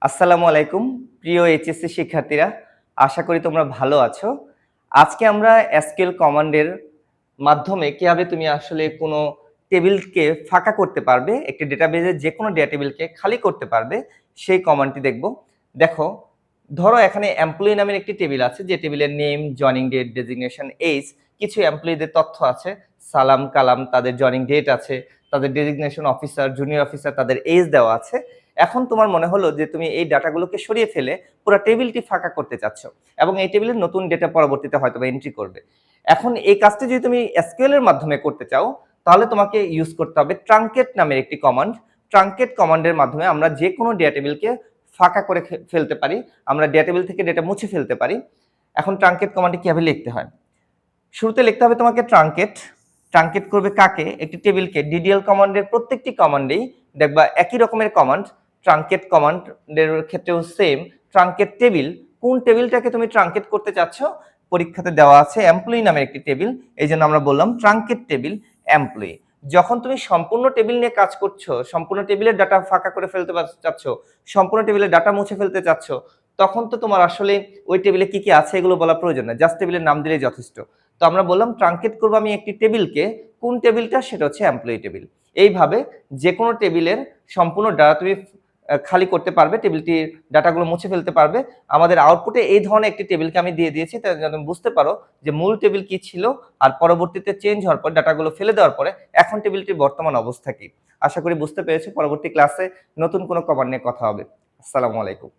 আসসালামু আলাইকুম প্রিয় এইচএসসি শিক্ষার্থীরা, আশা করি তোমরা ভালো আছো। আজকে আমরা এসকিউএল কমান্ডের মাধ্যমে কিভাবে তুমি আসলে কোনো টেবিলকে ফাঁকা করতে পারবে, একটি ডেটাবেজের যে কোনো ডেটা টেবিলকে খালি করতে পারবে সেই কমান্ডটি দেখব। দেখো, ধরো এখানে এমপ্লয়ি নামের একটি টেবিল আছে, যে টেবিলের name, joining date, designation, age, কিছু এমপ্লয়িদের তথ্য আছে, সালাম কালাম, তাদের জয়নিং ডেট আছে, তাদের ডেজিগনেশন অফিসার, জুনিয়র অফিসার, তাদের এইজ দেওয়া আছে। এখন তোমার মনে হলো যে তুমি এই ডাটাগুলোকে সরিয়ে ফেলে পুরো টেবিলটি ফাঁকা করতে চাচ্ছ এবং এই টেবিলের নতুন ডেটা পরবর্তীতে হয়তো এন্ট্রি করবে। এখন এই কাজটি যদি তুমি এসকিউএল এর মাধ্যমে করতে চাও, তাহলে তোমাকে ইউজ করতে হবে ট্রাঙ্কেট নামের একটি কমান্ড। ট্রাঙ্কেট কমান্ডের মাধ্যমে আমরা যে কোনো ডেটা টেবিলকে ফাঁকা করে ফেলতে পারি, আমরা ডেটা টেবিল থেকে ডেটা মুছে ফেলতে পারি। এখন ট্রাঙ্কেট কমান্ডটি কিভাবে লিখতে হয়? শুরুতে লিখতে হবে তোমাকে ট্রাঙ্কেট। ট্রাঙ্কেট করবে কাকে? একটি টেবিলকে। ডিডিএল কমান্ডের প্রত্যেকটি কমান্ডেই দেখবা একই রকমের কমান্ড। ট্রাঙ্কেট কমান্ডের ক্ষেত্রেও সেম। ট্রাঙ্কেট টেবিল, কোন টেবিলটাকে তুমি ট্রাঙ্কেট করতে চাচ্ছ? পরীক্ষাতে দেওয়া আছে এমপ্লয়ি নামের একটি টেবিল, এই জন্য আমরা বললাম ট্রাঙ্কেট টেবিল এমপ্লয়ি। যখন তুমি সম্পূর্ণ টেবিল নিয়ে কাজ করছো, সম্পূর্ণ টেবিলের ডাটা ফাঁকা করে ফেলতে চাচ্ছ, সম্পূর্ণ টেবিলের ডাটা মুছে ফেলতে চাচ্ছ, তখন তো তোমার আসলে ওই টেবিলে কি কি আছে এগুলো বলা প্রয়োজন না, জাস্ট টেবিলের নাম দিলেই যথেষ্ট। তো আমরা বললাম ট্রাঙ্কেট করবো আমি একটি টেবিলকে। কোন টেবিলটা? সেটা হচ্ছে এমপ্লয়ি টেবিল। এইভাবে যে কোনো টেবিলের সম্পূর্ণ ডাটা তুমি খালি করতে পারবে, টেবিলটির ডাটাগুলো মুছে ফেলতে পারবে। আমাদের আউটপুটে এই ধরনের একটি টেবিলকে আমি দিয়ে দিয়েছি, তাই যেন তুমি বুঝতে পারো যে মূল টেবিল কি ছিল আর পরবর্তীতে চেঞ্জ হওয়ার পর ডাটাগুলো ফেলে দেওয়ার পরে এখন টেবিলটির বর্তমান অবস্থা কি। আশা করি বুঝতে পেরেছো। পরবর্তী ক্লাসে নতুন কোনো কমান্ড নিয়ে কথা হবে। আসসালামু আলাইকুম।